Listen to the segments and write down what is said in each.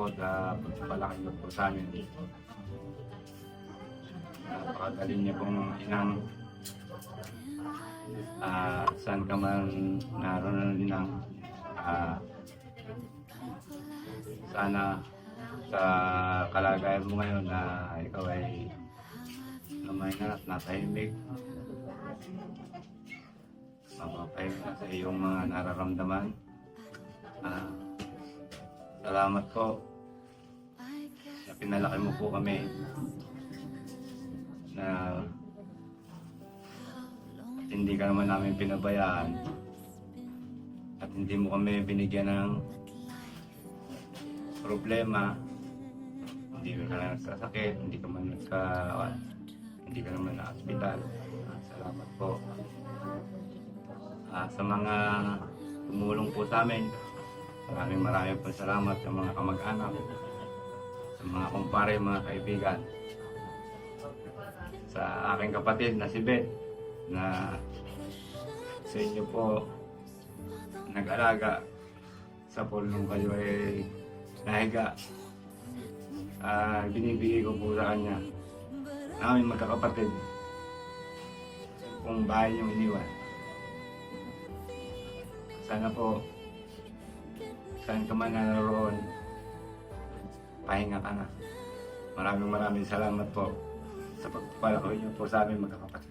po sa pagpapalaki niyo po sa amin. Napakagaling niyo pong inang. Saan ka man naroon inang. Sana sa kalagayan mo ngayon na ikaw ay lumayan at natahimik. Mapapahinga ka sa iyong mga nararamdaman. Salamat po na pinalaki mo po kami na hindi ka naman namin pinabayaan at hindi mo kami binigyan ng problema. Hindi ka na nagsasakit, hindi ka naman na hospital. Salamat po. Sa mga tumulong po sa amin, maraming po salamat sa mga kamag-anak, sa mga kumpare, mga kaibigan, sa aking kapatid na si Beth, na sa inyo po nag-alaga sa pulong kayo ay nahiga. Binibigay ko po sa kanya, namin magkakapatid, kung bahay niyong iniwan. Sana po, saan ka man naroon, pahinga ka na. Maraming salamat po sa pagpapalaki niyo po sa amin magkakapatid.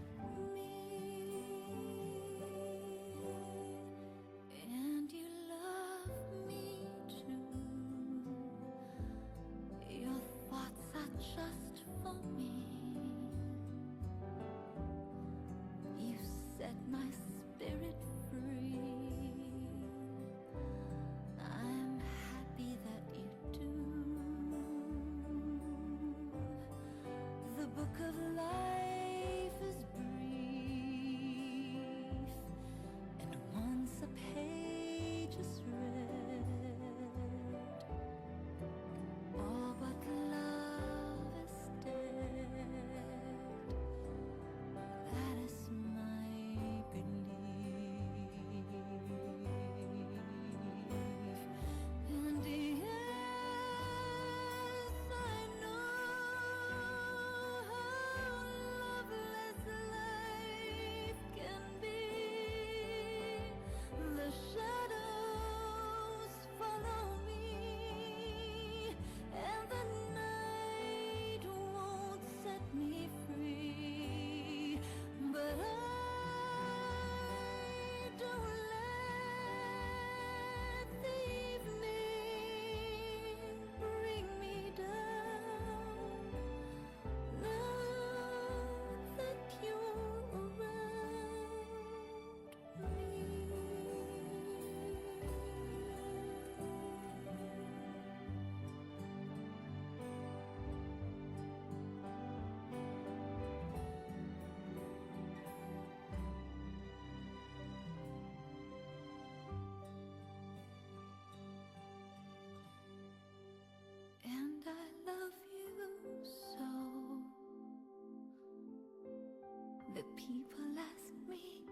The people ask me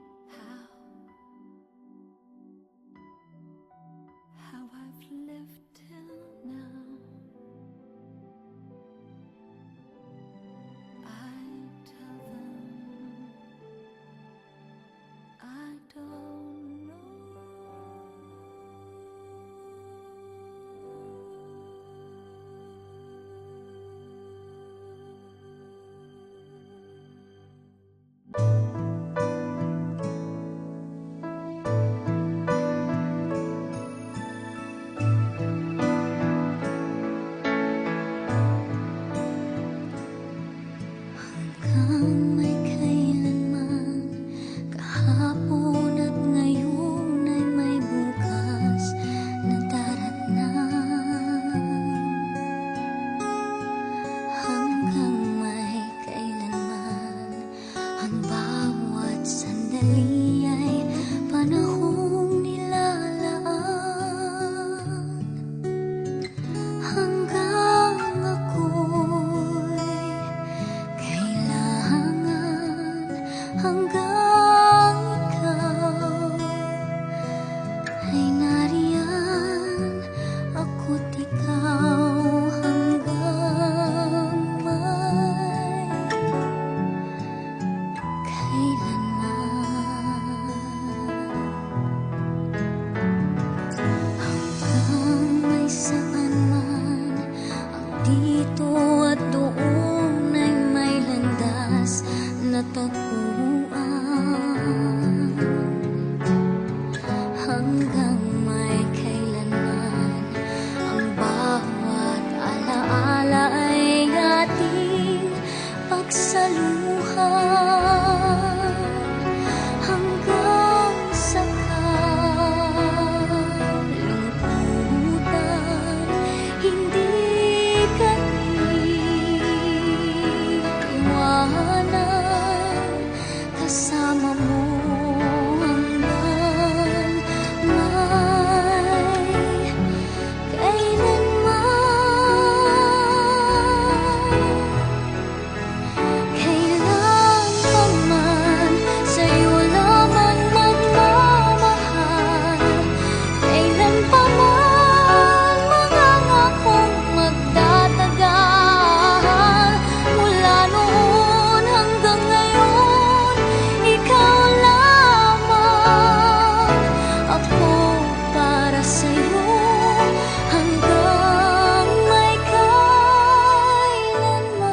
how I've lived till now. I tell them I don't know. May kailanman, kahapon at ngayon ay may bukas na daratnan. Hanggang may kailanman, ang bawat sandali ay panahong nilalaan. Hanggang ako'y hanggang ikaw ay nariyan, ako't ikaw. mabuuan hanggang may kailanman ang bawat alaala ay ating pagsaluhan hanggang sa kalungkutan hindi ka iwanan kasama mo hanggang may kailanman. Kailan pa man sa'yo lamang magmamahal, kailan pa man mangangakong magtatagal. Mula noon hanggang ngayon, ikaw lamang ako para sa'yo hanggang may kailanman.